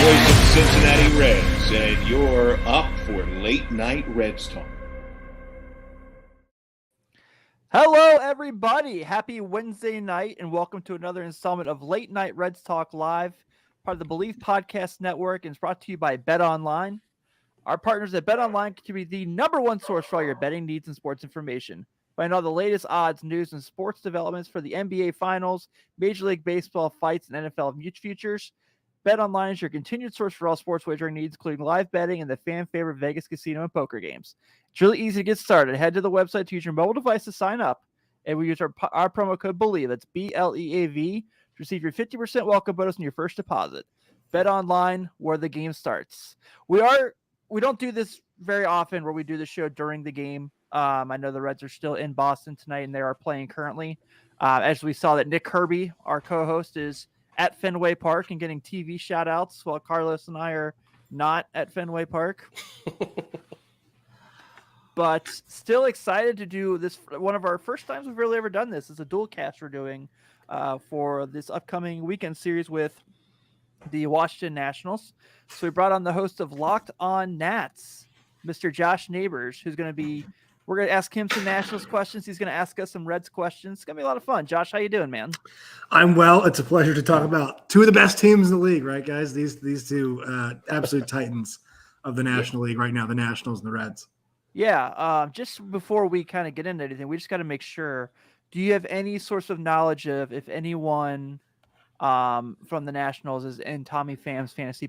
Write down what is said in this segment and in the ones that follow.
Voice of the Cincinnati Reds, and you're up for Late Night Reds Talk. Hello, everybody. Happy Wednesday night, and welcome to another installment of Late Night Reds Talk Live, part of the Believe Podcast Network, and it's brought to you by Bet Online. Our partners at Bet Online can be the number one source for all your betting needs and sports information. Find all the latest odds, news, and sports developments for the NBA Finals, Major League Baseball fights, and NFL futures. Bet Online is your continued source for all sports wagering needs, including live betting and the fan favorite Vegas casino and poker games. It's really easy to get started. Head to the website to use your mobile device to sign up, and we use our promo code BELIEVE. That's BLEAV to receive your 50% welcome bonus on your first deposit. Bet Online, where the game starts. We don't do this very often, where we do the show during the game. I know the Reds are still in Boston tonight, and they are playing currently. As we saw that Nick Kirby, our co-host, is at Fenway Park and getting TV shout outs while Carlos and I are not at Fenway Park. But still excited to do this. One of our first times we've really ever done this. It's a dual cast we're doing for this upcoming weekend series with the Washington Nationals. So we brought on the host of Locked On Nats, Mr. Josh Neighbors, who's going to be, we're going to ask him some Nationals questions. He's going to ask us some Reds questions. It's going to be a lot of fun. Josh, how you doing, man? I'm well. It's a pleasure to talk about two of the best teams in the league, right, guys? These two absolute titans of the National League right now, the Nationals and the Reds. Yeah. Just before we kind of get into anything, we just got to make sure, do you have any source of knowledge of if anyone from the Nationals is in Tommy Pham's fantasy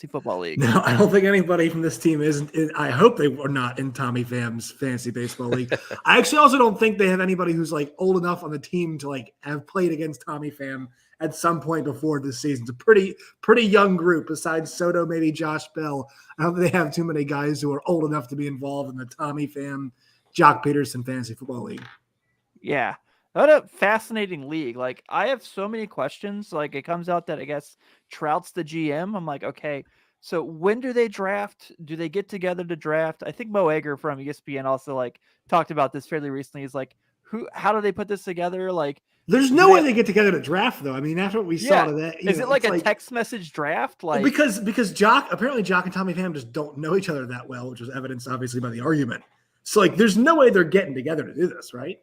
football league? No, I don't think anybody from this team isn't. I hope they were not in Tommy Pham's fantasy baseball league. I actually also don't think they have anybody who's like old enough on the team to like have played against Tommy Pham at some point before this season. It's a pretty young group. Besides Soto, maybe Josh Bell. I don't think they have too many guys who are old enough to be involved in the Tommy Pham, Jock Peterson fantasy football league. Yeah. What a fascinating league. Like, I have so many questions. Like, it comes out that I guess Trout's the GM. I'm like, okay, so when do they draft? Do they get together to draft? I think Mo Egger from ESPN also like talked about this fairly recently. He's like, how do they put this together? Like, there's no way they get together to draft, though. I mean, that's what we saw today. Is it like a text message draft? Like, because Jock and Tommy Pham just don't know each other that well, which was evidenced obviously by the argument. So like, there's no way they're getting together to do this, right?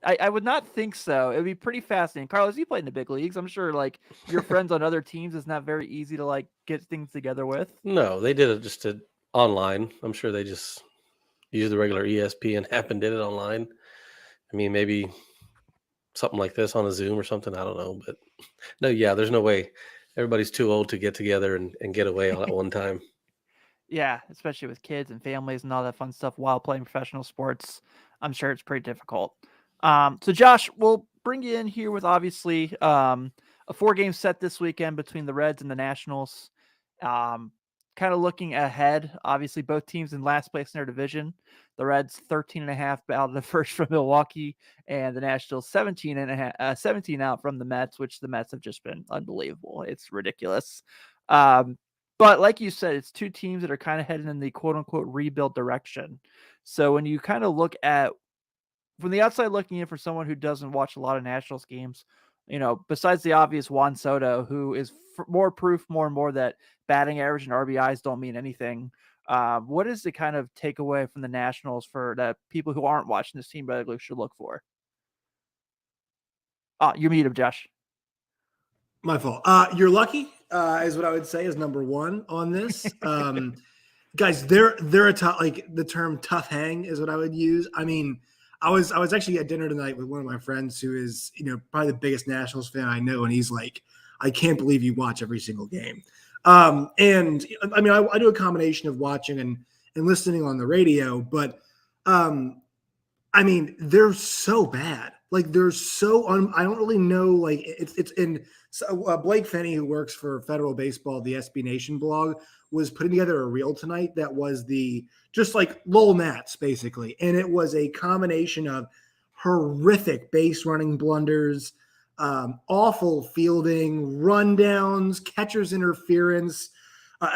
I would not think so. It would be pretty fascinating. Carlos, you played in the big leagues. I'm sure like your friends on other teams is not very easy to like get things together with. No, they did it just online. I'm sure they just used the regular ESPN app and did it online. I mean, maybe something like this on a Zoom or something. I don't know. But no, yeah, there's no way. Everybody's too old to get together and get away all at one time. Yeah, especially with kids and families and all that fun stuff while playing professional sports. I'm sure it's pretty difficult. So Josh, we'll bring you in here with obviously a 4-game set this weekend between the Reds and the Nationals. Kind of looking ahead, obviously both teams in last place in their division. The Reds 13.5 out of the first from Milwaukee, and the Nationals 17 out from the Mets, which the Mets have just been unbelievable. It's ridiculous. But like you said, it's two teams that are kind of heading in the quote unquote rebuild direction. So when you kind of look at from the outside looking in, for someone who doesn't watch a lot of Nationals games, besides the obvious Juan Soto, who is more proof more and more that batting average and RBIs don't mean anything. What is the kind of takeaway from the Nationals for that people who aren't watching this team regularly should look for? You're muted, Josh. My fault. You're lucky, is what I would say is number one on this. Guys, they're a tough, like the term tough hang is what I would use. I mean, I was actually at dinner tonight with one of my friends who is, probably the biggest Nationals fan I know, and he's like, I can't believe you watch every single game. And I mean, I do a combination of watching and listening on the radio, but I mean, they're so bad. Like they're so I don't really know. Like it's in Blake Fenney, who works for Federal Baseball, the SB Nation blog, was putting together a reel tonight that was just like lol Nats basically, and it was a combination of horrific base running blunders, awful fielding, rundowns, catcher's interference.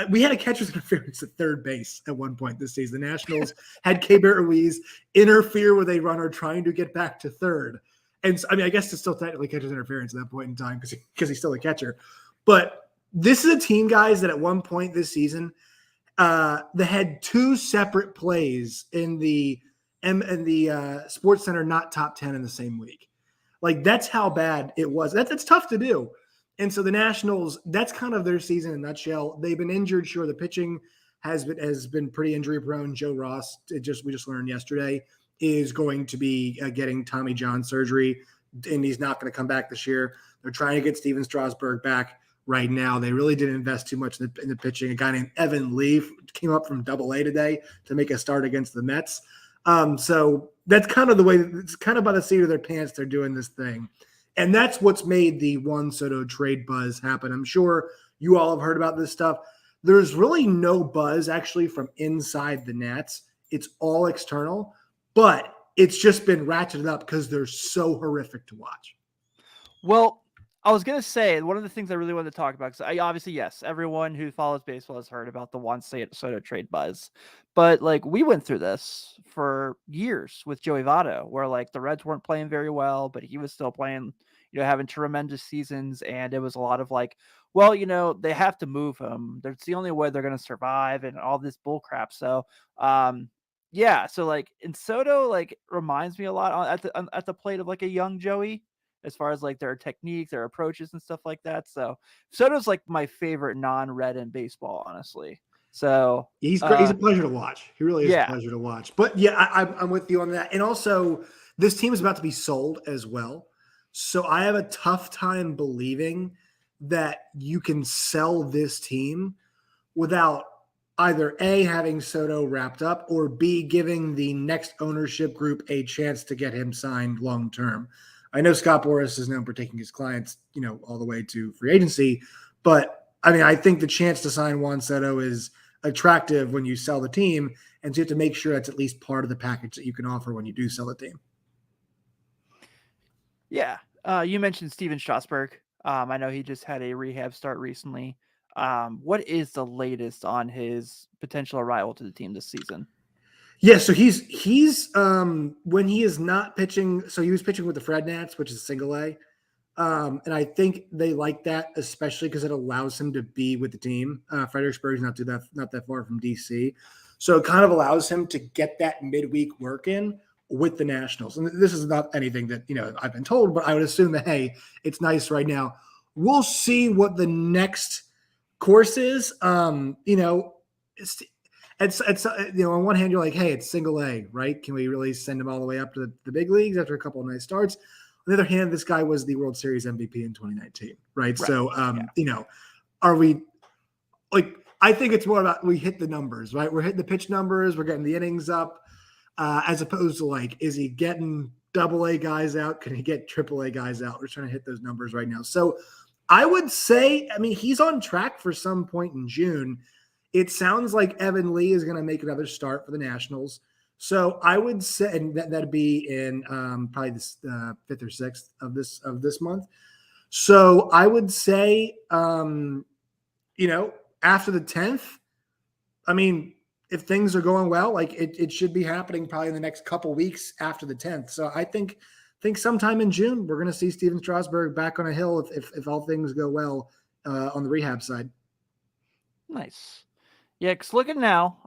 We had a catcher's interference at third base at one point this season. The Nationals had Keibert Ruiz interfere with a runner trying to get back to third. And so, I mean, I guess it's still technically catcher's interference at that point in time because he's still a catcher. But this is a team, guys, that at one point this season, they had two separate plays in the Sports Center not top 10 in the same week. Like that's how bad it was. That's tough to do. And so the Nationals, that's kind of their season in a nutshell. They've been injured. Sure, the pitching has been pretty injury prone. Joe Ross, we just learned yesterday, is going to be getting Tommy John surgery, and he's not going to come back this year. They're trying to get Steven Strasburg back right now. They really didn't invest too much in the pitching. A guy named Evan Lee came up from Double-A today to make a start against the Mets. So that's kind of the way. It's kind of by the seat of their pants they're doing this thing. And that's what's made the Juan Soto trade buzz happen. I'm sure you all have heard about this stuff. There's really no buzz actually from inside the Nats. It's all external, but it's just been ratcheted up because they're so horrific to watch. Well, I was going to say, one of the things I really wanted to talk about, because obviously, yes, everyone who follows baseball has heard about the Juan Soto trade buzz. But, like, we went through this for years with Joey Votto, where, like, the Reds weren't playing very well, but he was still playing, having tremendous seasons. And it was a lot of, like, well, they have to move him. That's the only way they're going to survive and all this bull crap. So, yeah. So, like, and Soto, like, reminds me a lot at the plate of, like, a young Joey, as far as like their technique, their approaches and stuff like that. So Soto's like my favorite non-red in baseball, honestly. So he's great. He's a pleasure to watch. He really is a pleasure to watch. But yeah, I'm with you on that. And also this team is about to be sold as well. So I have a tough time believing that you can sell this team without either A, having Soto wrapped up, or B, giving the next ownership group a chance to get him signed long-term. I know Scott Boras is known for taking his clients, all the way to free agency. But, I mean, I think the chance to sign Juan Soto is attractive when you sell the team. And so you have to make sure that's at least part of the package that you can offer when you do sell a team. Yeah. You mentioned Steven Strasburg. I know he just had a rehab start recently. What is the latest on his potential arrival to the team this season? Yeah, so he's when he is not pitching, so he was pitching with the Fred Nats, which is single A. And I think they like that, especially because it allows him to be with the team. Fredericksburg's not that far from DC. So it kind of allows him to get that midweek work in with the Nationals. And this is not anything that, I've been told, but I would assume that, hey, it's nice right now. We'll see what the next course is. It's on one hand, you're like, hey, it's single A, right? Can we really send him all the way up to the big leagues after a couple of nice starts? On the other hand, this guy was the World Series MVP in 2019, right? So, are we like, I think it's more about we hit the numbers, right? We're hitting the pitch numbers. We're getting the innings up as opposed to like, is he getting Double-A guys out? Can he get Triple-A guys out? We're trying to hit those numbers right now. So I would say, I mean, he's on track for some point in June. It sounds like Evan Lee is going to make another start for the Nationals. So I would say, and that'd be in probably this 5th or 6th of this month. So I would say, after the 10th, I mean, if things are going well, like it should be happening probably in the next couple weeks after the 10th. So I think think sometime in June we're going to see Steven Strasburg back on a hill if all things go well on the rehab side. Nice. Yeah, because looking now,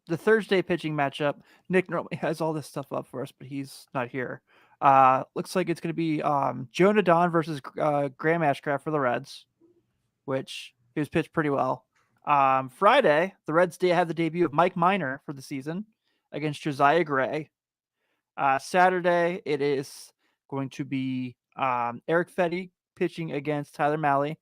the Thursday pitching matchup, Nick normally has all this stuff up for us, but he's not here. Looks like it's going to be Jonah Don versus Graham Ashcraft for the Reds, which he was pitched pretty well. Friday, the Reds have the debut of Mike Minor for the season against Josiah Gray. Saturday, it is going to be Eric Fetty pitching against Tyler Malley.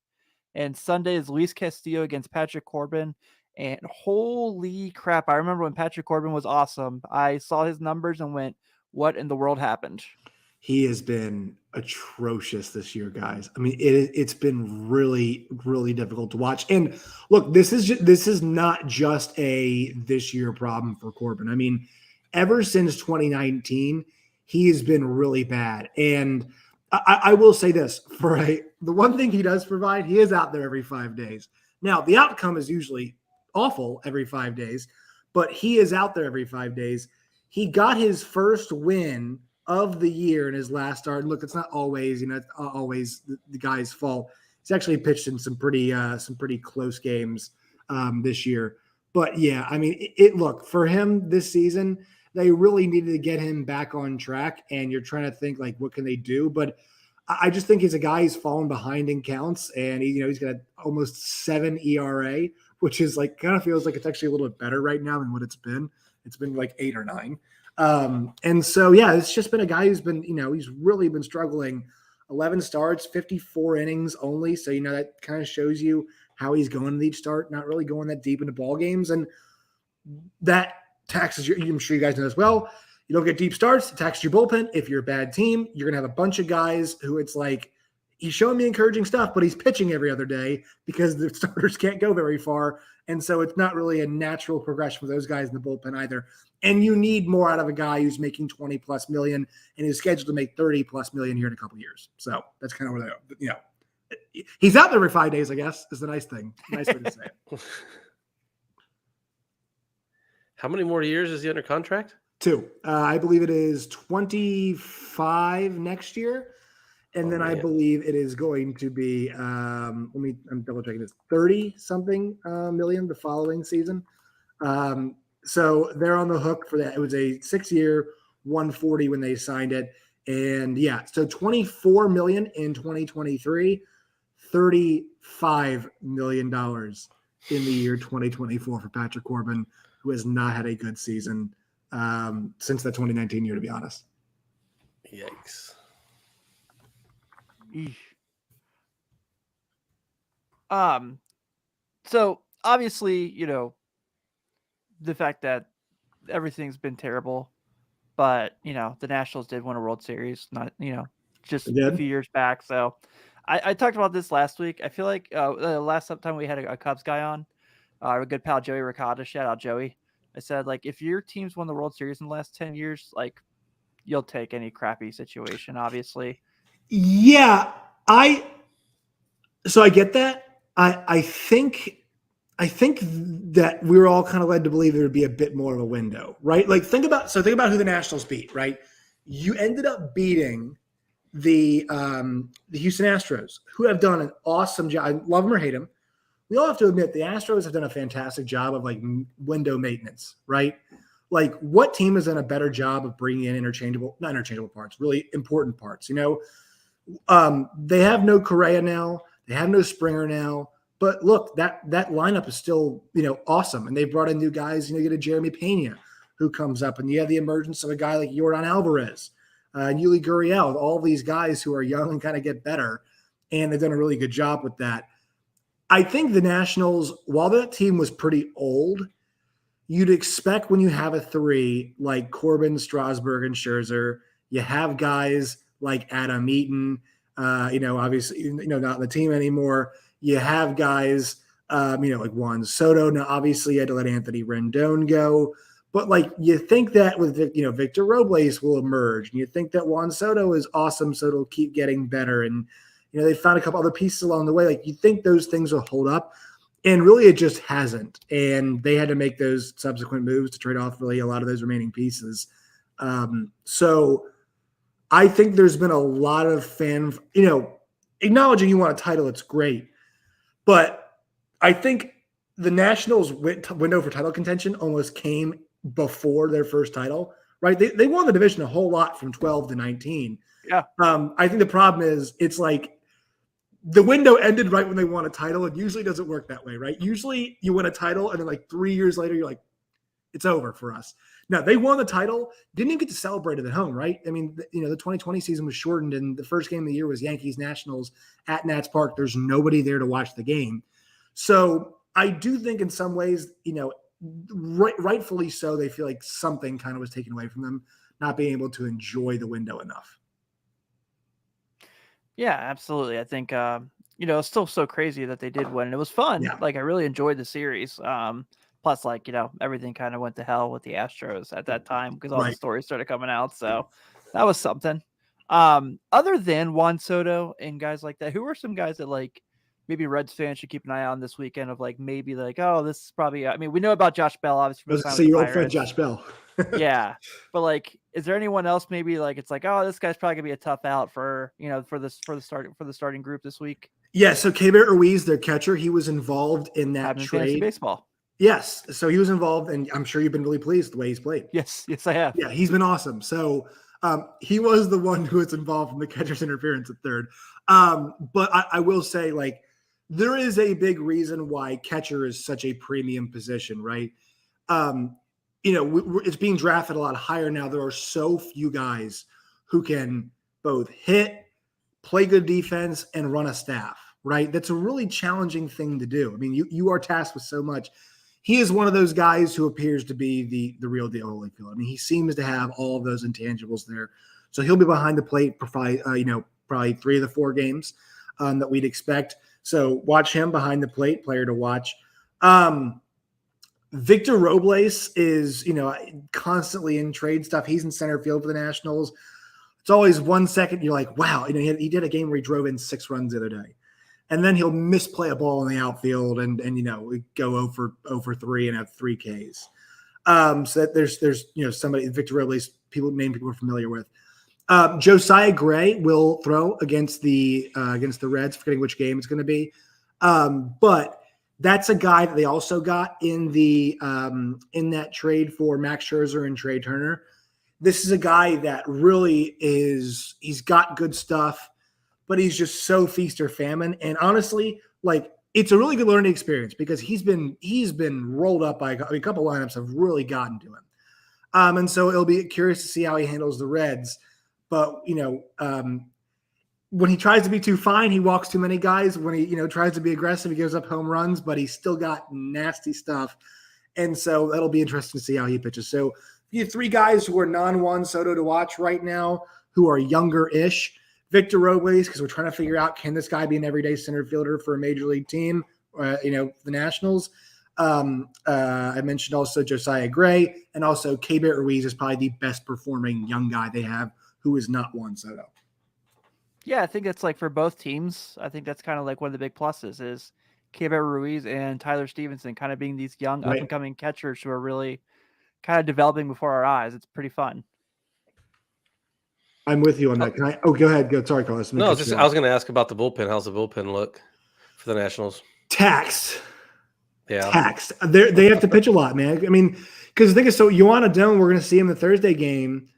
And Sunday is Luis Castillo against Patrick Corbin. And holy crap, I remember when Patrick Corbin was awesome. I saw his numbers and went, what in the world happened? He has been atrocious this year, guys. I mean, it's been really, really difficult to watch. And look, this is not just a this year problem for Corbin. I mean, ever since 2019, he has been really bad. And I will say this, the one thing he does provide, he is out there every 5 days. Now, the outcome is usually awful every 5 days, but he is out there every 5 days. He got his first win of the year in his last start. And look, it's not always, it's always the guy's fault. He's actually pitched in some pretty close games this year. But yeah, I mean, look, for him this season, they really needed to get him back on track, and you're trying to think like, what can they do? But I just think he's a guy who's fallen behind in counts, and he's got almost 7 ERA, which is like kind of feels like it's actually a little bit better right now than what it's been. It's been like 8 or 9. And so, yeah, it's just been a guy who's been, he's really been struggling. 11 starts, 54 innings only. So, that kind of shows you how he's going to each start, not really going that deep into ball games. And that taxes I'm sure you guys know as well. You don't get deep starts, it taxes your bullpen. If you're a bad team, you're going to have a bunch of guys who it's like, he's showing me encouraging stuff, but he's pitching every other day because the starters can't go very far. And so it's not really a natural progression for those guys in the bullpen either. And you need more out of a guy who's making 20 plus million and is scheduled to make 30 plus million here in a couple of years. So that's kind of where they are. He's out there every 5 days, I guess, is the nice thing. Nice way to say it. How many more years is he under contract? 2. I believe it is 25 next year. And then I believe it is going to be, I'm double checking this, 30 something million the following season. So they're on the hook for that. It was a 6-year, 140 when they signed it. And yeah, so 24 million in 2023, $35 million in the year 2024 for Patrick Corbin, who has not had a good season since the 2019 year, to be honest. Yikes. So obviously, the fact that everything's been terrible, but the Nationals did win a World Series, not just a few years back. So I talked about this last week. I feel like the last time we had a Cubs guy on, our good pal Joey Ricotta, shout out Joey. I said, like, if your team's won the World Series in the last 10 years, like, you'll take any crappy situation, obviously. Yeah, so I get that. I think that we were all kind of led to believe there would be a bit more of a window, right? Like think about who the Nationals beat, right? You ended up beating the Houston Astros, who have done an awesome job. I love them or hate them. We all have to admit the Astros have done a fantastic job of like window maintenance, right? Like what team has done a better job of bringing in not interchangeable parts, really important parts, They have no Correa now. They have no Springer now. But look, that lineup is still, awesome. And they brought in new guys. You get a Jeremy Pena who comes up, and you have the emergence of a guy like Yordan Alvarez, and Yuli Gurriel, all these guys who are young and kind of get better. And they've done a really good job with that. I think the Nationals, while that team was pretty old, you'd expect when you have a 3 like Corbin, Strasburg, and Scherzer, you have guys like Adam Eaton, obviously, not in the team anymore. You have guys, like Juan Soto. Now, obviously, you had to let Anthony Rendon go. But, like, you think that with, Victor Robles will emerge. And you think that Juan Soto is awesome, so it'll keep getting better. And, they found a couple other pieces along the way. Like, you think those things will hold up. And really, it just hasn't. And they had to make those subsequent moves to trade off really a lot of those remaining pieces. So I think there's been a lot of acknowledging you want a title, it's great. But I think the Nationals' window for title contention almost came before their first title, right? They won the division a whole lot from 12 to 19. Yeah. I think the problem is it's like the window ended right when they won a title. It usually doesn't work that way, right? Usually you win a title and then like 3 years later, you're like, it's over for us. Now, they won the title, didn't even get to celebrate it at home, right? I mean, the 2020 season was shortened, and the first game of the year was Yankees-Nationals at Nats Park. There's nobody there to watch the game. So I do think in some ways, rightfully so, they feel like something kind of was taken away from them, not being able to enjoy the window enough. Yeah, absolutely. I think, it's still so crazy that they did win. It was fun. Yeah. Like, I really enjoyed the series. Plus, like, everything kind of went to hell with the Astros at that time because all the stories started coming out. So that was something. Other than Juan Soto and guys like that, who are some guys that, like, maybe Reds fans should keep an eye on this weekend of, like, maybe like, oh, this is probably, I mean, we know about Josh Bell, obviously. So your old friend Josh Bell. Yeah. But, like, is there anyone else maybe like it's like, oh, this guy's probably gonna be a tough out for the starting group this week? Yeah, so Keibert Ruiz, their catcher, he was involved in that trade. Baseball. Yes, so he was involved, and I'm sure you've been really pleased with the way he's played. Yes, I have. Yeah, he's been awesome. So he was the one who was involved in the catcher's interference at third. But I will say, like, there is a big reason why catcher is such a premium position, right? It's being drafted a lot higher now. There are so few guys who can both hit, play good defense, and run a staff, right? That's a really challenging thing to do. I mean, you are tasked with so much. He is one of those guys who appears to be the real deal, Holyfield. I mean, he seems to have all of those intangibles there. So he'll be behind the plate for probably 3 of the 4 games that we'd expect. So watch him behind the plate, player to watch. Victor Robles is, constantly in trade stuff. He's in center field for the Nationals. It's always 1 second. You're like, wow, he did a game where he drove in 6 runs the other day. And then he'll misplay a ball in the outfield and go 0 for 3 and have 3 Ks. So that there's somebody, Victor Robles, people are familiar with. Josiah Gray will throw against the Reds, forgetting which game it's going to be. But that's a guy that they also got in that trade for Max Scherzer and Trey Turner. This is a guy that really he's got good stuff, but he's just so feast or famine. And honestly, like, it's a really good learning experience because he's been rolled up by a couple lineups have really gotten to him. And so it'll be curious to see how he handles the Reds. But, when he tries to be too fine, he walks too many guys. When he, tries to be aggressive, he gives up home runs, but he's still got nasty stuff. And so that'll be interesting to see how he pitches. So you have 3 guys who are non-Juan Soto to watch right now who are younger-ish. Victor Robles, because we're trying to figure out, can this guy be an everyday center fielder for a major league team, the Nationals? I mentioned also Josiah Gray, and also Keibert Ruiz is probably the best performing young guy they have who is not Juan Soto. Yeah, I think that's like for both teams. I think that's kind of like one of the big pluses is Keibert Ruiz and Tyler Stevenson kind of being these young up-and-coming catchers who are really kind of developing before our eyes. It's pretty fun. I'm with you on that. Can I? Oh, go ahead. Go. Sorry, Carlos. No, I was going to ask about the bullpen. How's the bullpen look for the Nationals? Taxed. Yeah. Taxed. They have to pitch a lot, man. I mean, because the thing is, so Yohan Adon, we're going to see him the Thursday game.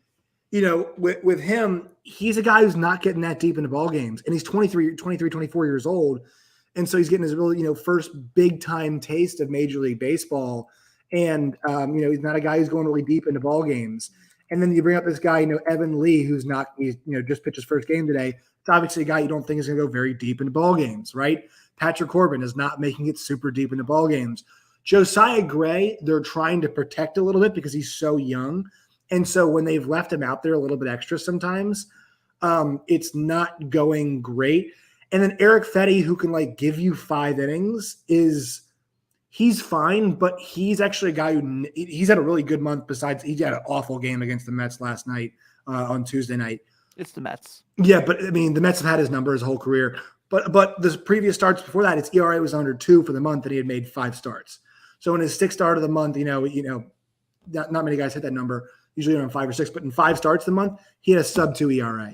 With him, he's a guy who's not getting that deep into ball games, and he's 23, 24 years old. And so he's getting his really, first big time taste of Major League Baseball. And, he's not a guy who's going really deep into ball games. And then you bring up this guy, Evan Lee, who's just pitched his first game today. It's obviously a guy you don't think is going to go very deep into ball games, right? Patrick Corbin is not making it super deep into ball games. Josiah Gray, they're trying to protect a little bit because he's so young. And so when they've left him out there a little bit extra sometimes, it's not going great. And then Eric Fetty, who can give you 5 innings, he's fine, but he's actually a guy who he's had a really good month. Besides, he had an awful game against the Mets last night on Tuesday night. It's the Mets. Yeah, but I mean, the Mets have had his number his whole career. But the previous starts before that, his ERA was under 2 for the month, and he had made 5 starts. So in his 6th start of the month, not many guys hit that number. usually around 5 or 6, but in 5 starts the month, he had a sub-2 ERA.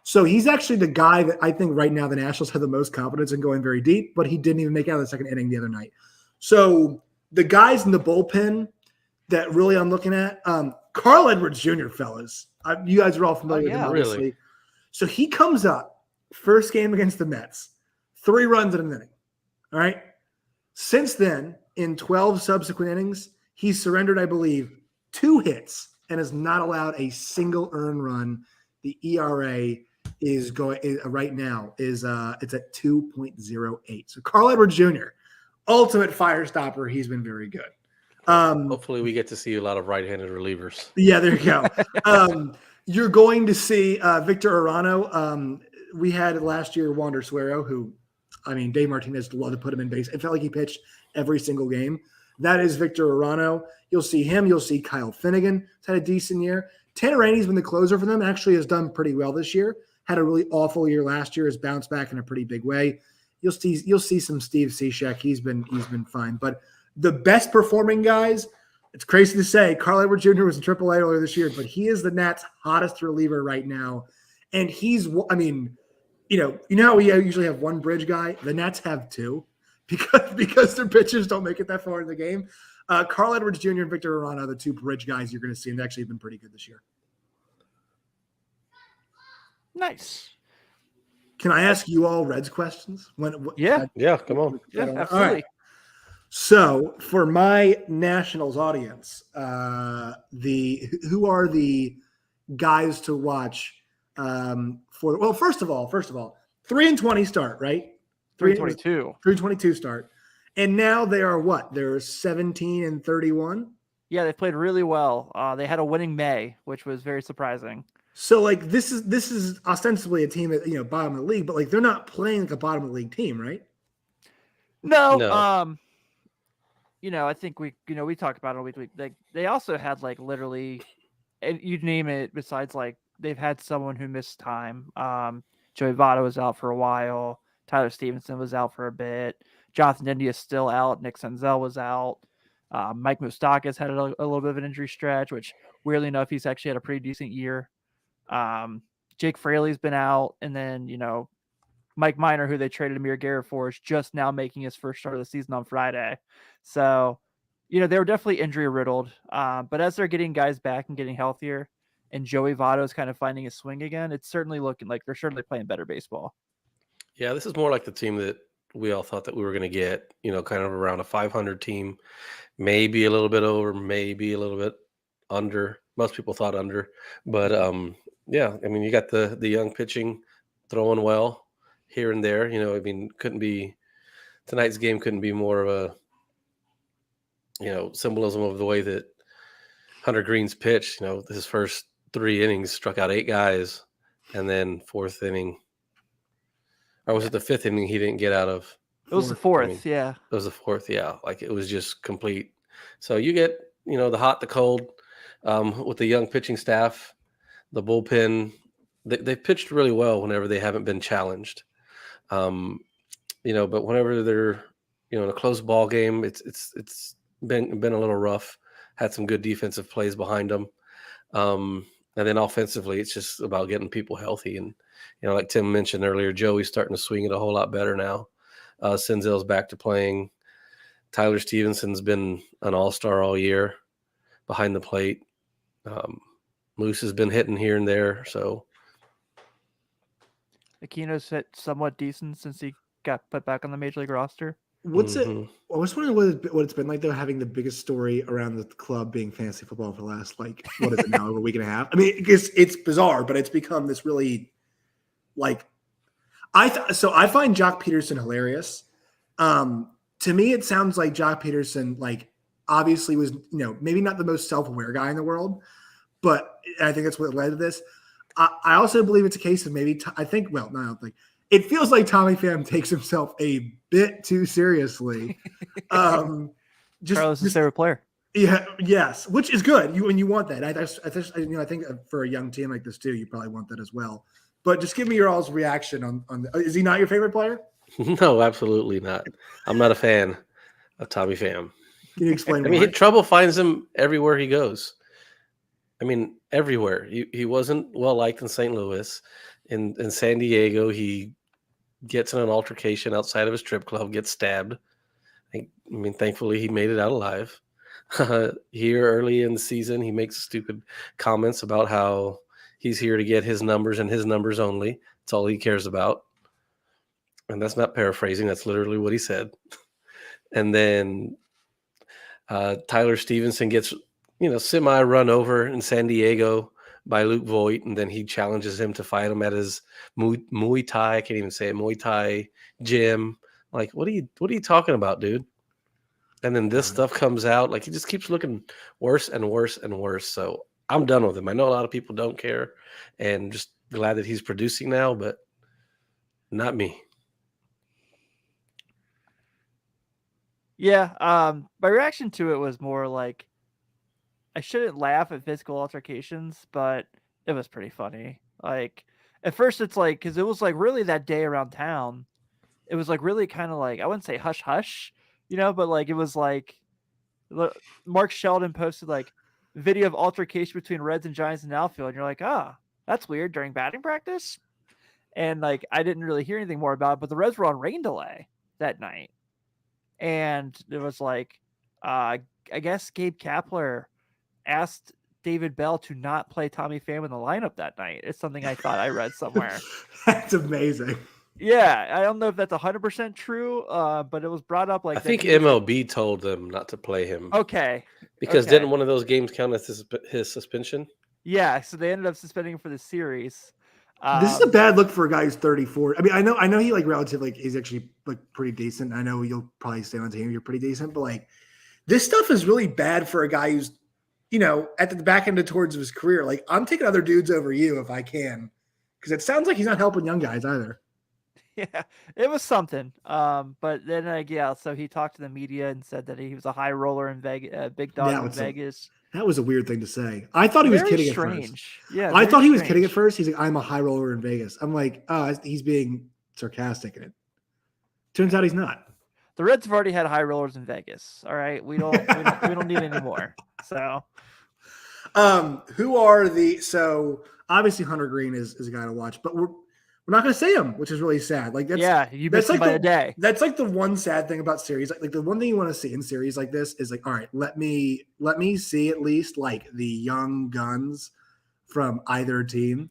So he's actually the guy that I think right now the Nationals have the most confidence in going very deep, but he didn't even make it out of the second inning the other night. So the guys in the bullpen that really I'm looking at, Carl Edwards Jr., fellas. You guys are all familiar with him, obviously. Really? So he comes up, first game against the Mets, 3 runs in an inning. All right. Since then, in 12 subsequent innings, he's surrendered, I believe, 2 hits and has not allowed a single earned run. The ERA is going right now is it's at 2.08. So Carl Edwards Jr., ultimate fire stopper. He's been very good. Hopefully we get to see a lot of right-handed relievers. Yeah, there you go. You're going to see Victor Arano. We had last year Wander Suero, who, I mean, Dave Martinez loved to put him in base. It felt like he pitched every single game. That is Victor Arano. You'll see him. You'll see Kyle Finnegan. He's had a decent year. Tanner Rainey's been the closer for them. Actually has done pretty well this year. Had a really awful year last year. Has bounced back in a pretty big way. You'll see some Steve Cishek. He's been fine. But the best performing guys, it's crazy to say, Carl Edwards Jr. was in AAA earlier this year, but he is the Nats' hottest reliever right now. And he's, I mean, you know how we usually have one bridge guy? The Nats have 2 because their pitchers don't make it that far in the game. Carl Edwards Jr. and Victor Arano are the 2 bridge guys you're going to see, and they've actually been pretty good this year. Nice. Can I ask you all Reds questions? Yeah, come on. Yeah, All absolutely. right. So for my Nationals audience, who are the guys to watch first of all, 3-20 start, right? 322. 3-22 start. And now they are what? They're 17-31. Yeah, they played really well. They had a winning May, which was very surprising. So like this is ostensibly a team at bottom of the league, but like they're not playing like a bottom of the league team, right? No. I think we talked about it week to week. Like they also had like literally, and you name it. Besides, like they've had someone who missed time. Joey Votto was out for a while. Tyler Stevenson was out for a bit. Jonathan India is still out. Nick Senzel was out. Mike Moustakas had a little bit of an injury stretch, which weirdly enough, he's actually had a pretty decent year. Jake Fraley's been out, and then Mike Minor, who they traded Amir Garrett for, is just now making his first start of the season on Friday. So, they were definitely injury riddled. But as they're getting guys back and getting healthier, and Joey Votto is kind of finding his swing again, it's certainly looking like they're certainly playing better baseball. Yeah, this is more like the team that we all thought that we were going to get, kind of around a 500 team, maybe a little bit over, maybe a little bit under. Most people thought under. But, yeah, I mean, you got the young pitching throwing well here and there. Tonight's game couldn't be more of a, symbolism of the way that Hunter Green's pitched. His first 3 innings struck out 8 guys, and then 4th inning, or was it the 5th inning he didn't get out of? It was the 4th, yeah. It was the 4th, yeah. Like it was just complete. So you get, the hot, the cold, with the young pitching staff, the bullpen. They've pitched really well whenever they haven't been challenged. But whenever they're, in a close ball game, it's been a little rough. Had some good defensive plays behind them. And then offensively, it's just about getting people healthy. And, like Tim mentioned earlier, Joey's starting to swing it a whole lot better now. Senzel's back to playing. Tyler Stevenson's been an all-star all year behind the plate. Moose has been hitting here and there. So Aquino's hit somewhat decent since he got put back on the major league roster. What's it? I was wondering what it's been like though, having the biggest story around the club being fantasy football for the last what is it now, over a week and a half? I mean, it's bizarre, but it's become this really I find Jock Peterson hilarious. To me, it sounds like Jock Peterson obviously was maybe not the most self-aware guy in the world, but I think that's what led to this. I also believe it's a case of maybe I don't think. It feels like Tommy Pham takes himself a bit too seriously. Carlos is his favorite player. Yeah, yes, which is good. You want that. I think for a young team like this too, you probably want that as well. But just give me your all's reaction on. Is he not your favorite player? No, absolutely not. I'm not a fan of Tommy Pham. Can you explain? I mean, trouble finds him everywhere he goes. I mean, everywhere. He wasn't well liked in St. Louis. In San Diego, he gets in an altercation outside of a strip club, gets stabbed. I mean, thankfully, he made it out alive. Here early in the season, he makes stupid comments about how he's here to get his numbers and his numbers only. That's all he cares about. And that's not paraphrasing. That's literally what he said. And then Tyler Stevenson gets, semi run over in San Diego by Luke Voigt, and then he challenges him to fight him at his Muay Thai. I can't even say it, Muay Thai gym. Like, what are you talking about, dude? And then this stuff comes out. Like, he just keeps looking worse and worse and worse. So I'm done with him. I know a lot of people don't care, and just glad that he's producing now, but not me. Yeah, my reaction to it was more like I shouldn't laugh at physical altercations, but it was pretty funny. Like at first it's like because it was like really that day around town, it was like really kind of like I wouldn't say hush hush, but like it was like Mark Sheldon posted like video of altercation between Reds and Giants in the outfield, and you're like, that's weird during batting practice, and like I didn't really hear anything more about it, but the Reds were on rain delay that night. And it was like, I guess Gabe Kapler asked David Bell to not play Tommy Pham in the lineup that night. It's something I thought I read somewhere. That's amazing. Yeah, I don't know if that's 100% true, but it was brought up like I think MLB told them not to play him. Okay. Because didn't one of those games count as his suspension? Yeah, so they ended up suspending him for the series. This is a bad look for a guy who's 34. I mean, I know he like relatively he's actually like pretty decent. I know you'll probably stay on team. You're pretty decent, but like this stuff is really bad for a guy who's, at the back end of towards his career. Like I'm taking other dudes over you if I can, because it sounds like he's not helping young guys either. Yeah, it was something. But then so he talked to the media and said that he was a high roller in Vegas, big dog in Vegas. That was a weird thing to say. I thought he was kidding at first. Yeah, I thought he was kidding at first. He's like, I'm a high roller in Vegas. I'm like, he's being sarcastic in it. Turns out he's not. The Reds have already had high rollers in Vegas. All right, we don't need any more. So, who are so obviously Hunter Green is a guy to watch, but we're not going to say him, which is really sad. Like you missed him by a day. That's like the one sad thing about series. Like the one thing you want to see in series like this is like, all right, let me see at least like the young guns from either team.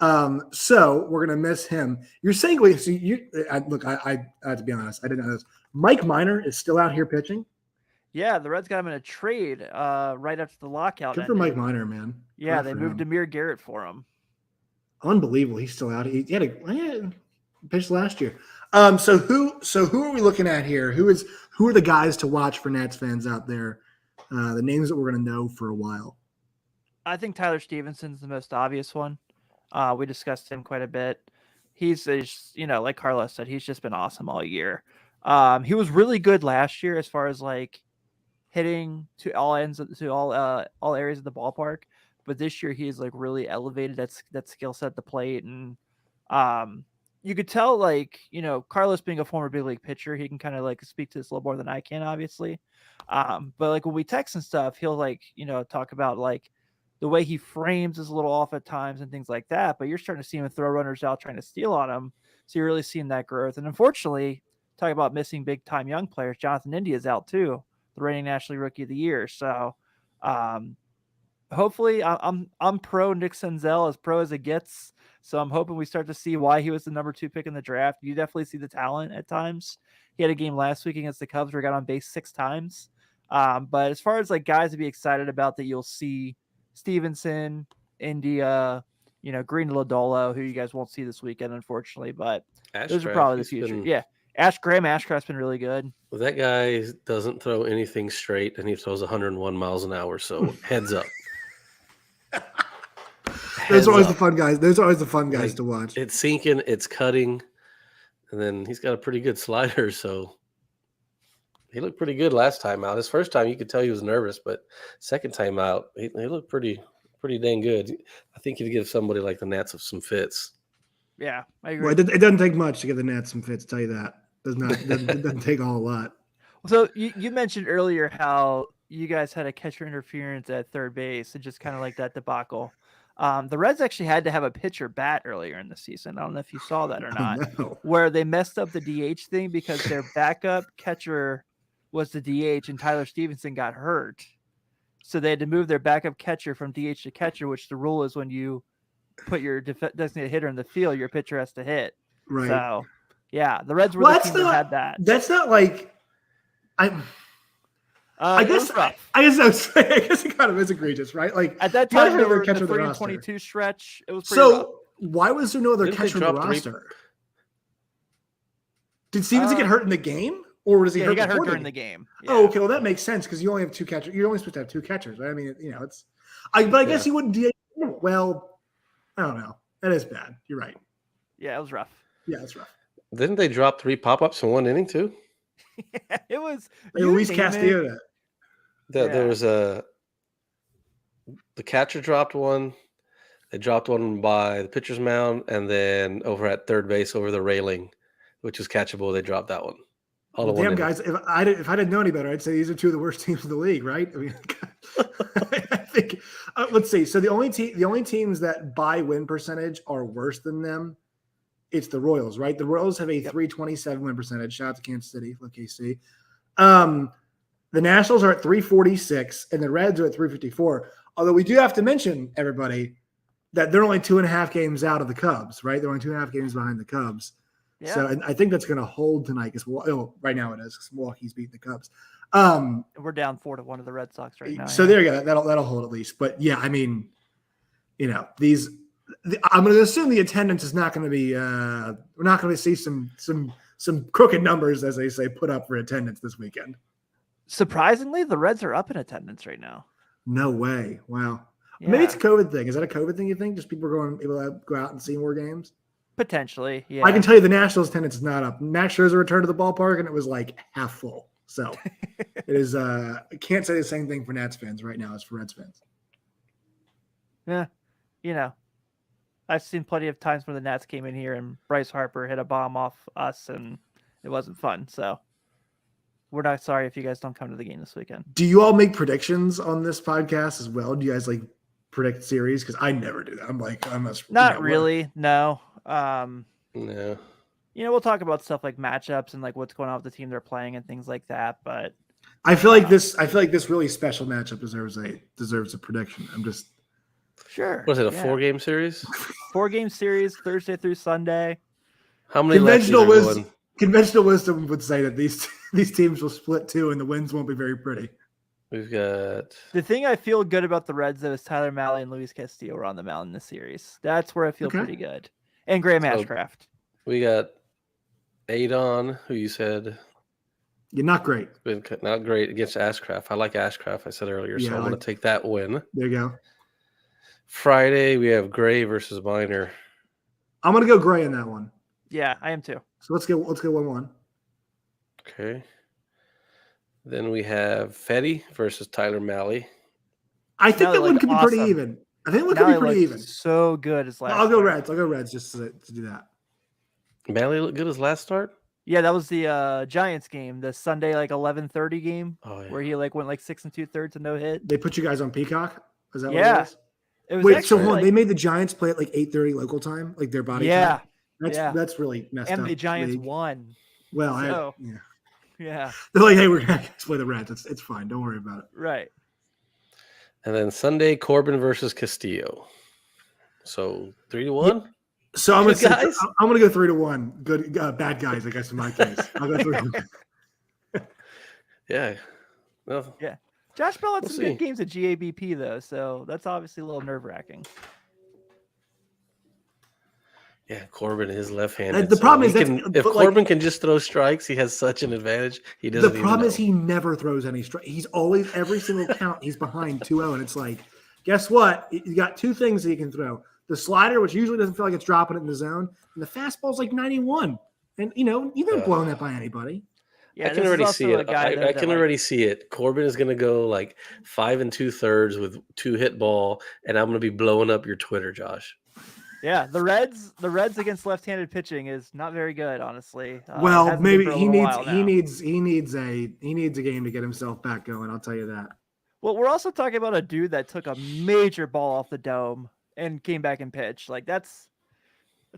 So we're going to miss him. You're saying, wait, so I have to be honest, I didn't know this. Mike Minor is still out here pitching. Yeah, the Reds got him in a trade right after the lockout. Good for Mike Minor, man. Yeah, they moved Amir Garrett for him. Unbelievable. He's still out. He had a pitched last year. So who are we looking at here? Who are the guys to watch for Nats fans out there? The names that we're going to know for a while. I think Tyler Stevenson's the most obvious one. We discussed him quite a bit. He's like Carlos said, he's just been awesome all year. He was really good last year as far as like hitting to all ends to all areas of the ballpark. But this year he's like really elevated that skill set at the plate, and you could tell like Carlos being a former big league pitcher, he can kind of like speak to this a little more than I can, obviously. But like when we text and stuff, he'll like talk about like the way he frames is a little off at times and things like that. But you're starting to see him throw runners out trying to steal on him, so you're really seeing that growth. And unfortunately, talking about missing big time young players, Jonathan India is out too, the reigning National League Rookie of the Year. So. Hopefully I'm pro Nick Senzel, as pro as it gets. So I'm hoping we start to see why he was the number 2 pick in the draft. You definitely see the talent at times. He had a game last week against the Cubs where he got on base 6 times. But as far as like guys to be excited about that you'll see Stevenson, India, Green Lodolo, who you guys won't see this weekend, unfortunately, but those are probably the future. Yeah. Graham Ashcraft's been really good. Well, that guy doesn't throw anything straight, and he throws 101 miles an hour. So heads up. Those are always the fun guys. Those are always the fun guys to watch. It's sinking, it's cutting, and then he's got a pretty good slider. So he looked pretty good last time out. His first time, you could tell he was nervous, but second time out, he looked pretty dang good. I think he'd give somebody like the Nats some fits. Yeah, I agree. Well, it doesn't take much to give the Nats some fits. Tell you that. It doesn't take a whole lot. So you mentioned earlier how you guys had a catcher interference at third base and just kind of like that debacle. The Reds actually had to have a pitcher bat earlier in the season. I don't know if you saw that or not, No. where they messed up the DH thing because their backup catcher was the DH and Tyler Stevenson got hurt. So they had to move their backup catcher from DH to catcher, which the rule is when you put your designated hitter in the field, your pitcher has to hit. Right. So, yeah, the Reds were the team that had that. That's not like I guess it kind of is egregious, right? Like at that you have time, another the catcher on the 3-22 stretch. It was pretty rough. So why was there no other Didn't they catcher on the drop three- roster? Did Stevenson get hurt in the game, or was he Yeah, hurt? he got hurt before during the game. Yeah. Oh, okay. Well, that makes sense because you only have two catchers. You're only supposed to have two catchers, right? I mean, you know, it's. But I guess he wouldn't DH. Well, I don't know. That is bad. You're right. Yeah, it was rough. Yeah, that's rough. Didn't they drop 3 pop-ups in one inning too? It was. Hey, Luis Castillo. There was the catcher dropped one. They dropped one by the pitcher's mound, and then over at third base over the railing, which was catchable, they dropped that one. All in one Damn, inning. guys! If I didn't know any better, I'd say these are two of the worst teams in the league, right? I mean, I think. Let's see. So the only teams that by win percentage are worse than them, it's the Royals, right? The Royals have a 327 win percentage. Shout out to Kansas City, love KC. The Nationals are at 346, and the Reds are at 354. Although we do have to mention, everybody, that they're only 2.5 games out of the Cubs, right? They're only 2.5 games behind the Cubs. Yeah. So and I think that's going to hold tonight because right now it is because Milwaukee's beating the Cubs. We're down 4-1 to the Red Sox right now. So there you go. That'll hold at least. But yeah, I mean, you know, I'm going to assume the attendance is not going to be. We're not going to see some crooked numbers, as they say, put up for attendance this weekend. Surprisingly, the Reds are up in attendance right now. No way! Wow. Yeah. Maybe it's a COVID thing. Is that a COVID thing? You think just people are able to go out and see more games? Potentially, yeah. I can tell you the Nationals attendance is not up. Max Scherzer returned to the ballpark and it was like half full. So it is. I can't say the same thing for Nats fans right now as for Reds fans. Yeah, you know, I've seen plenty of times when the Nats came in here and Bryce Harper hit a bomb off us and it wasn't fun. So we're not sorry if you guys don't come to the game this weekend. Do you all make predictions on this podcast as well? Do you guys like predict series? Because I never do that. Not really. No. No. You know, we'll talk about stuff like matchups and like what's going on with the team they're playing and things like that. But I feel like this really special matchup deserves a prediction. I'm just sure. Was it a 4-game series? 4-game series, Thursday through Sunday. How many conventional wisdom would say that these teams will split 2 and the wins won't be very pretty. We've got The thing I feel good about the Reds though is Tyler Mahle and Luis Castillo are on the mound in this series. That's where I feel pretty good. And Graham Ashcraft. We got Adon, who you said You're not great. been not great against Ashcraft. I like Ashcraft, I said earlier, so I'm going to take that win. There you go. Friday, we have Gray versus Minor. I'm gonna go Gray in that one. Yeah, I am too. So let's go 1-1. Okay. Then we have Fetty versus Tyler Mahle. I think Mahle that one looked could be pretty awesome. even. I think it could be pretty even. So good as last. I'll go start. Reds. I'll go Reds just to do that. Mahle looked good his last start? Yeah, that was the Giants game, the Sunday like 11:30 game, Oh, yeah. where he like went like 6 2/3 and no hit. They put you guys on Peacock? Is that what Yeah. it was? It was Wait, so actually, hold on. like- They made the Giants play at like 8:30 local time, like their body Yeah, time? That's really messed up. and the Giants league. won. Well, So- yeah. Yeah, They're like, hey, we're going to play the Reds. It's fine. Don't worry about it. right. And then Sunday, Corbin versus Castillo. So 3-1? So I'm Good going guys? to go 3-1. Good, bad guys, I guess, in my case. I'll go 3-1. Yeah. Well, Josh Bell had We'll some see. good games at GABP though, so that's obviously a little nerve-wracking. yeah, Corbin is left-handed. The so problem is he that- can, if but, like- Corbin can just throw strikes, he has such an advantage. He doesn't. The problem even is know. he never throws any strike. He's always, every single count, he's behind 2-0. And it's like, guess what? You got two things that he can throw. The slider, which usually doesn't feel like it's dropping it in the zone, and the fastball's like 91. And, you know, you've been blown that by anybody. Yeah, I can this is already also see a it. guy I that, can like- already see it. Corbin is going to go like 5 2/3 with 2 hit ball, and I'm going to be blowing up your Twitter, Josh. Yeah, the Reds against left-handed pitching is not very good, honestly. It Well, hasn't been maybe for a he little needs while he now. needs he needs a game to get himself back going. I'll tell you that. Well, we're also talking about a dude that took a major ball off the dome and came back and pitched. Like that's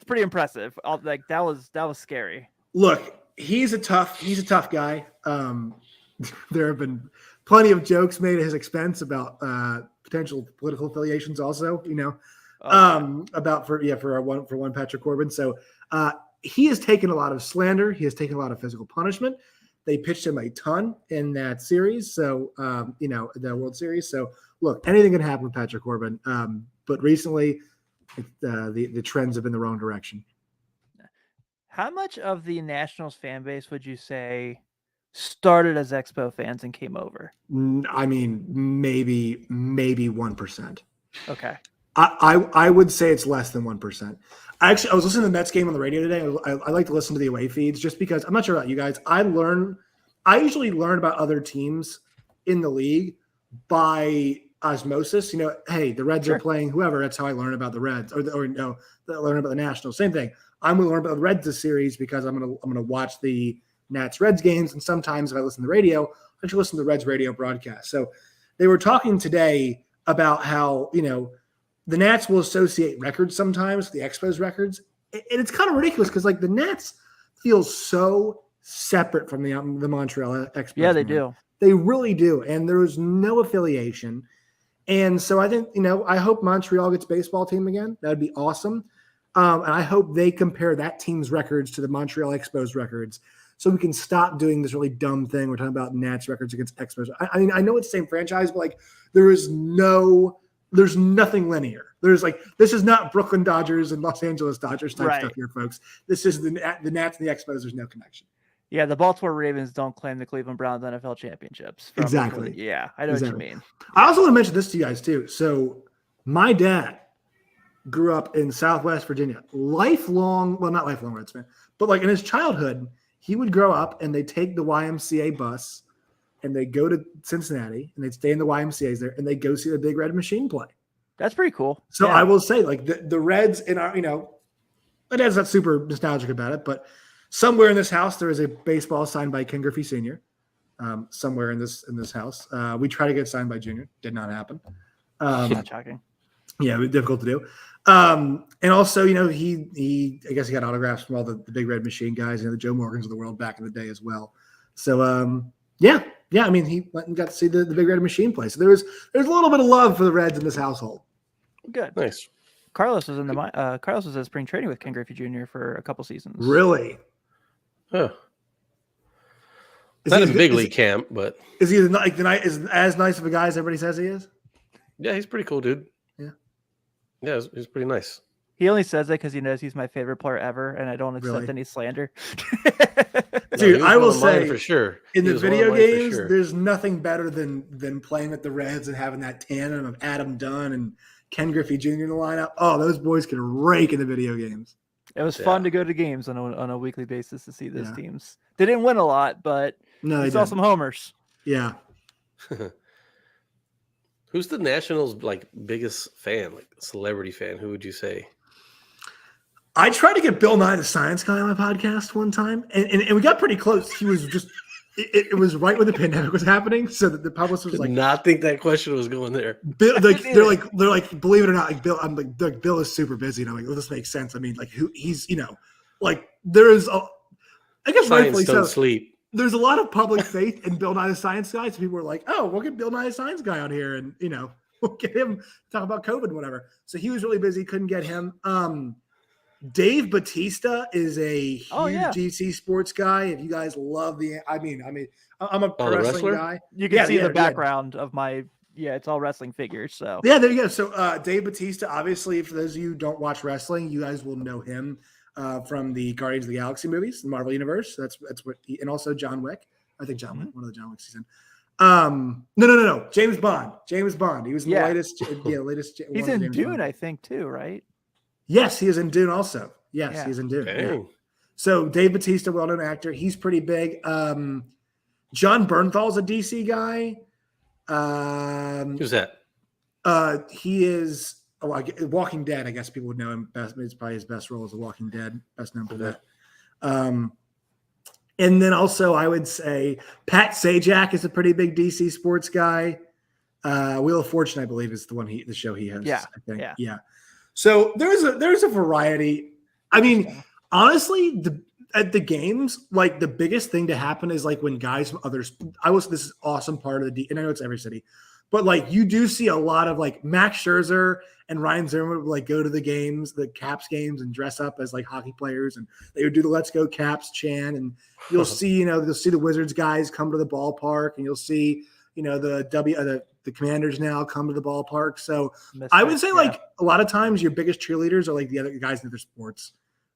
pretty impressive. Like that was scary. Look, he's a tough guy. There have been plenty of jokes made at his expense about potential political affiliations. Also, about for one Patrick Corbin. So he has taken a lot of slander. He has taken a lot of physical punishment. They pitched him a ton in that series. So the World Series. So look, anything can happen with Patrick Corbin. But recently, the trends have been the wrong direction. How much of the Nationals fan base would you say started as Expo fans and came over? I mean, maybe 1%. Okay. I would say it's less than 1%. I was listening to the Mets game on the radio today. I like to listen to the away feeds just because I'm not sure about you guys. I usually learn about other teams in the league by osmosis. Hey, the Reds are playing whoever. That's how I learn about the Reds, or learn about the Nationals. Same thing. I'm going to learn about the Reds this series because I'm going to watch the Nats Reds games, and sometimes if I listen to the radio, I should listen to the Reds radio broadcast. So they were talking today about how the Nats will associate records sometimes with the Expos records, and it's kind of ridiculous because the Nats feel so separate from the Montreal Expos. Yeah, they do. They really do, and there is no affiliation. And so I think I hope Montreal gets baseball team again. That would be awesome. And I hope they compare that team's records to the Montreal Expos records so we can stop doing this really dumb thing. We're talking about Nats records against Expos. I mean, I know it's the same franchise, but there's nothing linear. This is not Brooklyn Dodgers and Los Angeles Dodgers type stuff here, folks. This is the Nats and the Expos. There's no connection. Yeah, the Baltimore Ravens don't claim the Cleveland Browns NFL championships. Exactly. Yeah, I know what you mean. I also want to mention this to you guys too. So my dad grew up in Southwest Virginia. Not lifelong Reds fan, but in his childhood, he would grow up and they'd take the YMCA bus and they'd go to Cincinnati and they'd stay in the YMCA's there and they'd go see the Big Red Machine play. That's pretty cool. So I will say the Reds in our, my dad's not super nostalgic about it, but somewhere in this house, there is a baseball signed by Ken Griffey Sr. Somewhere in this house. We tried to get signed by Junior. Did not happen. Not shocking. Yeah, it was difficult to do. And also, he I guess he got autographs from all the Big Red Machine guys, the Joe Morgans of the world back in the day as well. So, yeah. I mean, he went and got to see the Big Red Machine play. So there's a little bit of love for the Reds in this household. Good. Nice. Carlos was at spring training with Ken Griffey Jr. for a couple seasons. Really? Huh. Not in big league camp, but is he as nice of a guy as everybody says he is? Yeah, he's pretty cool, dude. Yeah, he's pretty nice. He only says that because he knows he's my favorite player ever, and I don't accept any slander. Dude, I will say for sure. In the video games, there's nothing better than playing with the Reds and having that tandem of Adam Dunn and Ken Griffey Jr. in the lineup. Oh, those boys can rake in the video games. It was fun to go to games on a weekly basis to see those teams. They didn't win a lot, but we saw some homers. Yeah. Who's the Nationals biggest fan, celebrity fan? Who would you say? I tried to get Bill Nye the Science Guy on my podcast one time, and we got pretty close. He was just it was right when the pandemic was happening, so that the publicist was Did not think that question was going there. Bill, they're like, believe it or not, Bill. I'm like, Bill is super busy, and I'm like, well, this makes sense. I mean, he's there is I guess rightfully so. Sleep. There's a lot of public faith in Bill Nye the Science Guy. So people were like, oh, we'll get Bill Nye the Science Guy on here, and we'll get him talk about COVID and whatever. So he was really busy, couldn't get him. Dave Bautista is a huge DC sports guy. If you guys love I'm a pro wrestling guy. You can see the background of my it's all wrestling figures. So yeah, there you go. So Dave Bautista, obviously, for those of you who don't watch wrestling, you guys will know him from the Guardians of the Galaxy movies, the Marvel Universe. That's what and also John Wick. I think John Wick, one of the John Wicks he's in. No. James Bond. He was in the latest. He's in Dune, Bond. I think, too, right? Yes, he is in Dune also. Yes, he's in Dune. Yeah. So Dave Bautista, well-known actor. He's pretty big. John Bernthal's a DC guy. Who's that? He is Walking Dead, I guess people would know him best. It's probably his best role as The Walking Dead, best known for Okay. that. And then also I would say Pat Sajak is a pretty big DC sports guy. Wheel of Fortune, I believe, is the show he hosts. Yeah, I think. yeah. So there's a variety. I mean, honestly, at the games, like the biggest thing to happen is like when guys from others. This is awesome part of and I know it's every city, but like you do see a lot of like Max Scherzer and Ryan Zimmerman would like go to the games, the Caps games, and dress up as like hockey players, and they would do the "Let's Go Caps" chant, and you'll see the Wizards guys come to the ballpark, and you'll see the Commanders now come to the ballpark. So I would say like a lot of times your biggest cheerleaders are like the other guys in other sports.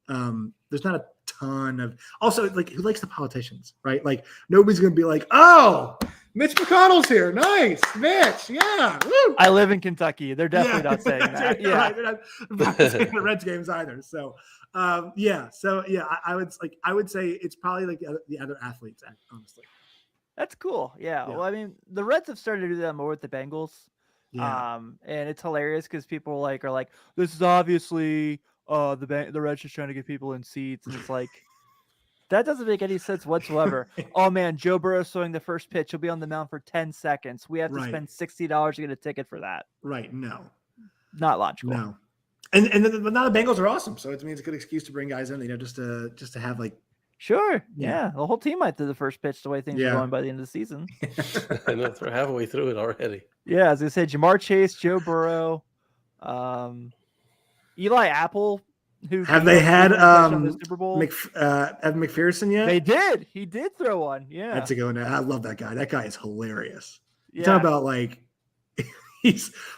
There's not a ton of also like who likes the politicians, right? Like nobody's gonna be like, oh, Mitch McConnell's here. Nice, Mitch. Yeah. Woo. I live in Kentucky. They're definitely not saying that. Yeah. Right. They're not saying the Reds games either. So I would say it's probably like the other athletes, honestly. That's cool. Yeah. Well, I mean, the Reds have started to do that more with the Bengals. Yeah. And it's hilarious because people are like, this is obviously the Reds just trying to get people in seats, and it's like that doesn't make any sense whatsoever. Oh man, Joe Burrow's throwing the first pitch. He'll be on the mound for 10 seconds. We have to spend $60 to get a ticket for that. Right. No. Not logical. No. And now the Bengals are awesome. So it's a good excuse to bring guys in, just to have like. Sure. Yeah. The whole team might do the first pitch the way things are going by the end of the season. I know we're halfway through it already. Yeah, as I said, Jamar Chase, Joe Burrow, Eli Apple. Who have they had the Super Bowl? Evan McPherson yet? They did. He did throw one. Yeah, that's a good one. I love that guy. That guy is hilarious. Yeah. Talk about like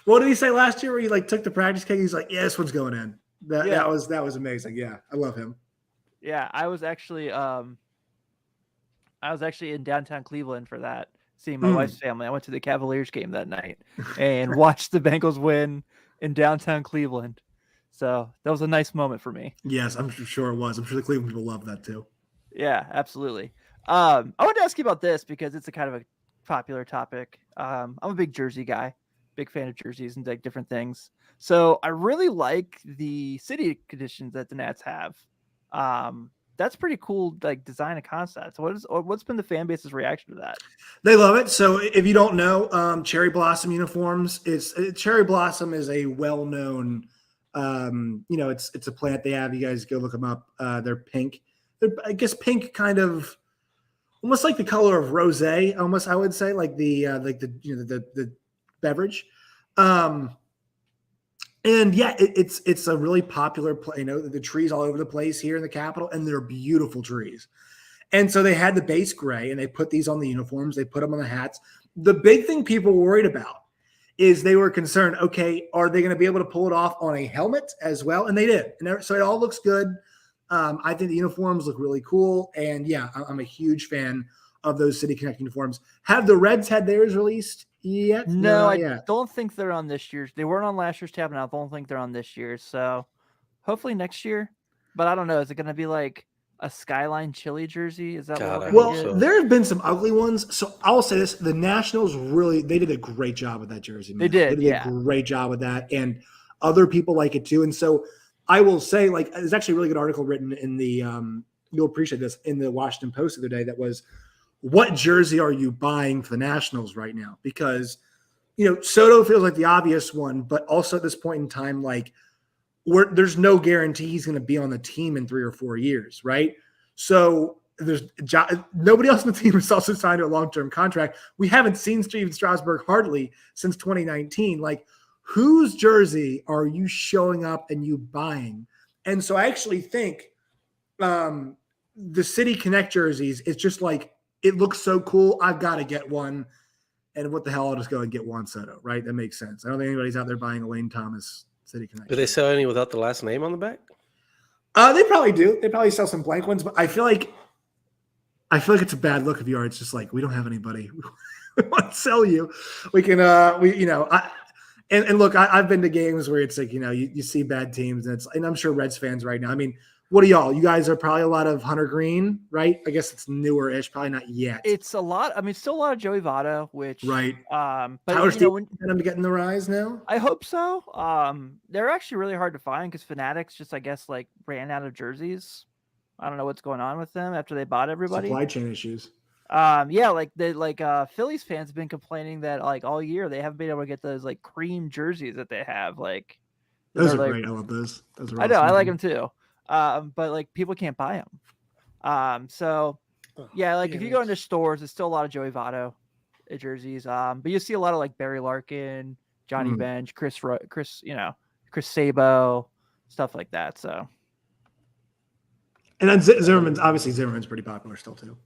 what did he say last year where he like took the practice keg? He's like, yeah, this one's going in. That was amazing. Yeah, I love him. Yeah, I was actually in downtown Cleveland for that, seeing my wife's family. I went to the Cavaliers game that night and watched the Bengals win in downtown Cleveland. So that was a nice moment for me. Yes, I'm sure it was. I'm sure the Cleveland people love that too. Yeah, absolutely. I wanted to ask you about this because it's a kind of a popular topic. I'm a big jersey guy, big fan of jerseys and like different things. So I really like the city conditions that the Nats have. That's pretty cool, like design and concept. What's been the fan base's reaction to that? They love it. So if you don't know, Cherry Blossom uniforms Cherry Blossom is a well-known, it's a plant they have. You guys go look them up. They're pink. They're, I guess, pink kind of almost like the color of rosé, almost, I would say, like the beverage. And yeah, it's a really popular play. The trees all over the place here in the Capitol, and they're beautiful trees. And so they had the base gray, and they put these on the uniforms. They put them on the hats. The big thing people were worried about is they were concerned, okay, are they going to be able to pull it off on a helmet as well? And they did. And so it all looks good. I think the uniforms look really cool. And yeah, I'm a huge fan of those City Connect uniforms. Have the Reds had theirs released yet? No, I don't think they're on this year's. They weren't on last year's tab, and I don't think they're on this year's. So hopefully next year. But I don't know. Is it going to be like a Skyline Chili jersey? Is that there have been some ugly ones. So I'll say this: the Nationals they did a great job with that jersey. Man. They did a great job with that, and other people like it too. And so I will say, like, there's actually a really good article written in the you'll appreciate this, in the Washington Post the other day that was, what jersey are you buying for the Nationals right now? Because, Soto feels like the obvious one, but also at this point in time, like, there's no guarantee he's going to be on the team in 3 or 4 years, right? So there's nobody else on the team is also signed to a long-term contract. We haven't seen Steven Strasburg hardly since 2019. Like, whose jersey are you showing up and you buying? And so I actually think the City Connect jerseys, it's just like, it looks so cool. I've got to get one. And what the hell? I'll just go and get Juan Soto, right? That makes sense. I don't think anybody's out there buying a Lane Thomas City Connect. Do they sell any without the last name on the back? They probably do. They probably sell some blank ones, but I feel like it's a bad look of yours. It's just like, we don't have anybody we want to sell you. We can, and look, I've been to games where it's like, you see bad teams, and I'm sure Reds fans right now. I mean, What are y'all? You guys are probably a lot of Hunter Green, right? I guess it's newer-ish, probably not yet. It's a lot. I mean, still a lot of Joey Votto, which Right. But Tyler you know, when, Stevens them getting the rise now. I hope so. They're actually really hard to find because Fanatics just, I guess, like ran out of jerseys. I don't know what's going on with them after they bought everybody. Supply chain issues. Yeah, like Phillies fans have been complaining that like all year they haven't been able to get those like cream jerseys that they have. Like Those are like, great. I love those. Those are I know, awesome. I like them too. But like people can't buy them. So yeah, like if you go into stores, it's still a lot of Joey Votto jerseys. But you see a lot of like Barry Larkin, Johnny Bench, Chris, Chris Sabo, stuff like that. So. And then Zimmerman's pretty popular still too.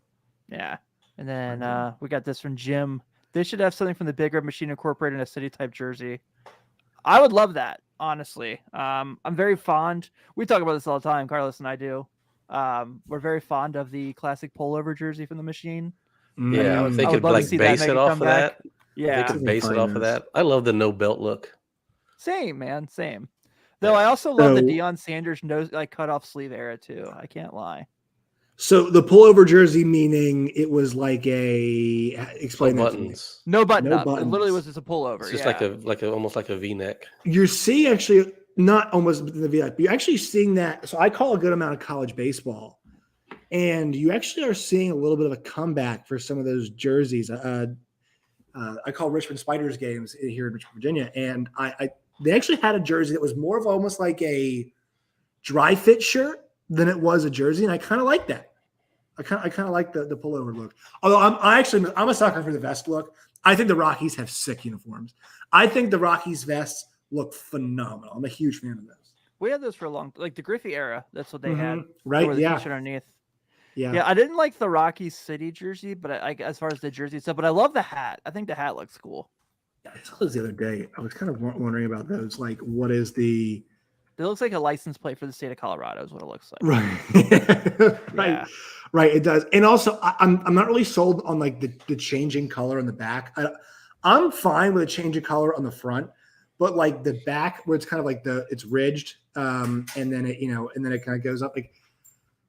Yeah. And then we got this from Jim. They should have something from the Big Red Machine incorporated in a city type jersey. I would love that, honestly. I'm very fond. We talk about this all the time, Carlos and I do. We're very fond of the classic pullover jersey from the Machine. Yeah, if they could like base it off of that. Yeah, they could base it off of that. I love the no belt look. Same, man, same. Though I also love the Deion Sanders cut off sleeve era too. I can't lie. So the pullover jersey, meaning it was like explain no that buttons. No button no up. Buttons. It literally was just a pullover. It's just almost like a V-neck. You're seeing actually not almost the V-neck, but you're actually seeing that. So I call a good amount of college baseball, and you actually are seeing a little bit of a comeback for some of those jerseys. I call Richmond Spiders games here in Richmond, Virginia, and they actually had a jersey that was more of almost like a dry fit shirt than it was a jersey, and I kind of like that. I kind of like the pullover look. Although I'm a sucker for the vest look. I think the Rockies have sick uniforms. I think the Rockies vests look phenomenal. I'm a huge fan of those. We had those for a long, like the Griffey era. That's what they had, right? The Yeah. t-shirt underneath. Yeah. I didn't like the Rockies City jersey, but as far as the jersey stuff, but I love the hat. I think the hat looks cool. I saw those the other day. I was kind of wondering about those. Like, what is the? It looks like a license plate for the state of Colorado is what it looks like. Right. Right. Yeah. Right. It does. And also I'm not really sold on like the changing color on the back. I'm fine with a change of color on the front, but like the back where it's kind of like it's ridged. And then it kind of goes up. Like,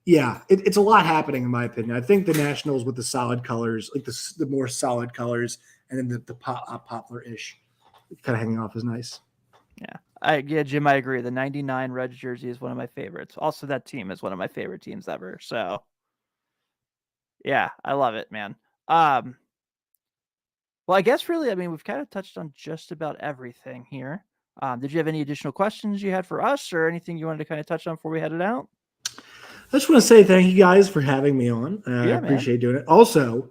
yeah, it's a lot happening in my opinion. I think the Nationals with the solid colors, like the more solid colors, and then the poplar-ish kind of hanging off is nice. Yeah. Jim, I agree. The 99 Reds jersey is one of my favorites. Also, that team is one of my favorite teams ever. So, yeah, I love it, man. Well, I guess really, I mean, we've kind of touched on just about everything here. Did you have any additional questions you had for us or anything you wanted to kind of touch on before we headed out? I just want to say thank you guys for having me on. I appreciate doing it. Also,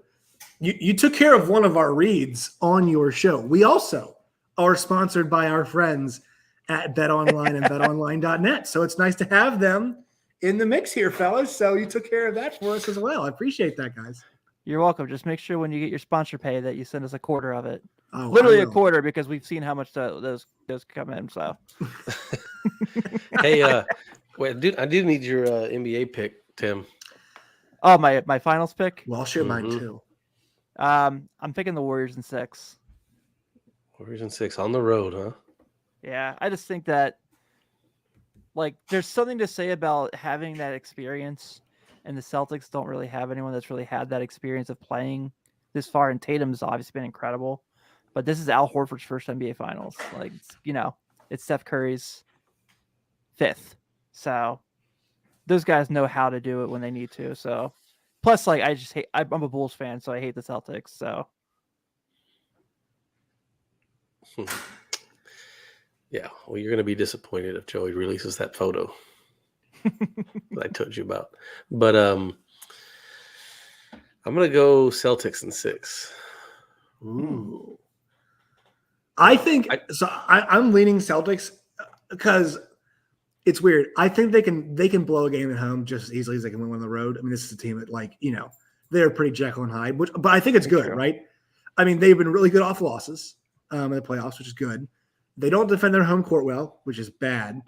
you took care of one of our reads on your show. We also are sponsored by our friends at BetOnline and BetOnline.net. So it's nice to have them in the mix here, fellas. So you took care of that for us as well. I appreciate that, guys. You're welcome. Just make sure when you get your sponsor pay that you send us a quarter of it. Oh, literally a quarter, because we've seen how much those come in. So, Hey, wait, dude, I do need your NBA pick, Tim. Oh, my finals pick. Well, I'll share mine too. I'm picking the Warriors in 6. Warriors in 6 on the road, huh? Yeah, I just think that like there's something to say about having that experience, and the Celtics don't really have anyone that's really had that experience of playing this far. And Tatum's obviously been incredible, but this is Al Horford's first NBA Finals. Like, it's Steph Curry's 5th, so those guys know how to do it when they need to. So, plus, like, I'm a Bulls fan, so I hate the Celtics. So. Yeah, well, you're going to be disappointed if Joey releases that photo that I told you about. But I'm going to go Celtics in 6. Ooh. I think I'm leaning Celtics because it's weird. I think they can blow a game at home just as easily as they can win on the road. I mean, this is a team that they're pretty Jekyll and Hyde, but I think it's good, right? I mean, they've been really good off losses in the playoffs, which is good. They don't defend their home court well, which is bad.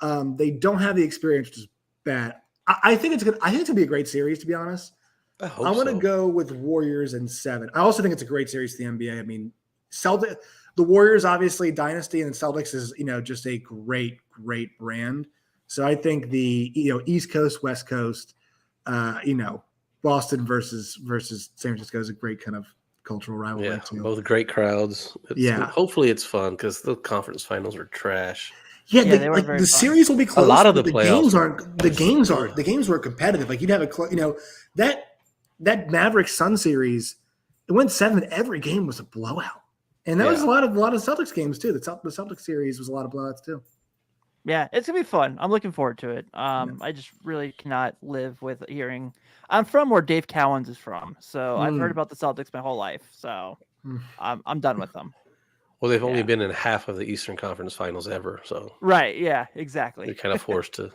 They don't have the experience, which is bad. I think it's good. I think it's gonna be a great series, to be honest. I'm going to go with Warriors in 7. I also think it's a great series to the NBA. I mean, the Warriors obviously dynasty, and the Celtics is just a great brand. So I think the East Coast, West Coast, Boston versus San Francisco is a great kind of cultural rivalry Yeah, too. both great crowds. Hopefully it's fun because the conference finals were trash. Yeah, they weren't very the fun. series will be close. A lot of but the playoffs the games were competitive. Like you'd have that Mavericks Sun series, it went 7. Every game was a blowout, and that was a lot of Celtics games too. The Celtics series was a lot of blowouts too. Yeah, it's gonna be fun. I'm looking forward to it. I just really cannot live with hearing. I'm from where Dave Cowens is from, so I've heard about the Celtics my whole life. So I'm done with them. Well, they've only been in half of the Eastern Conference Finals ever, so right. Yeah, exactly. They're kind of forced to.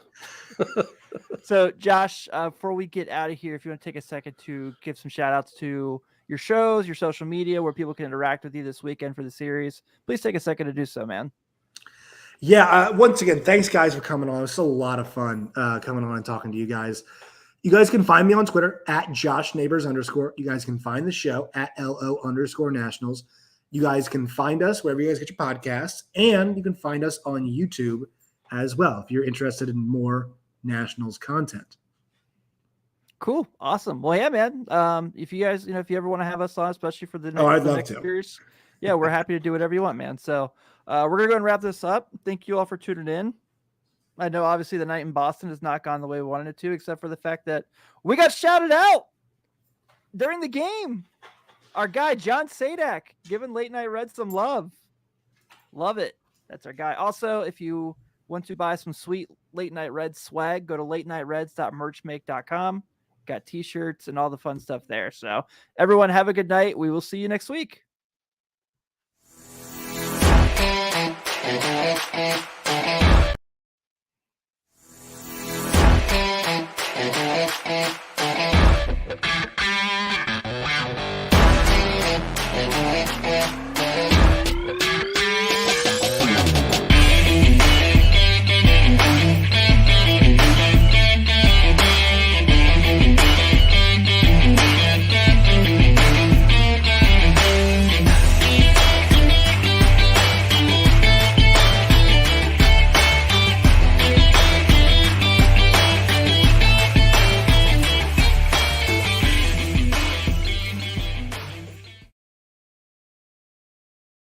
So, Josh, before we get out of here, if you want to take a second to give some shout outs to your shows, your social media, where people can interact with you this weekend for the series, please take a second to do so, man. Yeah. Once again, thanks guys for coming on. It was a lot of fun coming on and talking to you guys. You guys can find me on Twitter at @JoshNeighbors_. You guys can find the show at @LO_Nationals. You guys can find us wherever you guys get your podcasts, and you can find us on YouTube as well if you're interested in more Nationals content. Cool. Awesome. Well, yeah, man. If you guys, if you ever want to have us on, especially for the I'd love next to. series, yeah, we're happy to do whatever you want, man. So we're going to go and wrap this up. Thank you all for tuning in. I know obviously the night in Boston has not gone the way we wanted it to, except for the fact that we got shouted out during the game. Our guy, John Sadak, giving Late Night Reds some love. Love it. That's our guy. Also, if you want to buy some sweet Late Night Reds swag, go to latenightreds.merchmake.com. Got t-shirts and all the fun stuff there. So everyone have a good night. We will see you next week.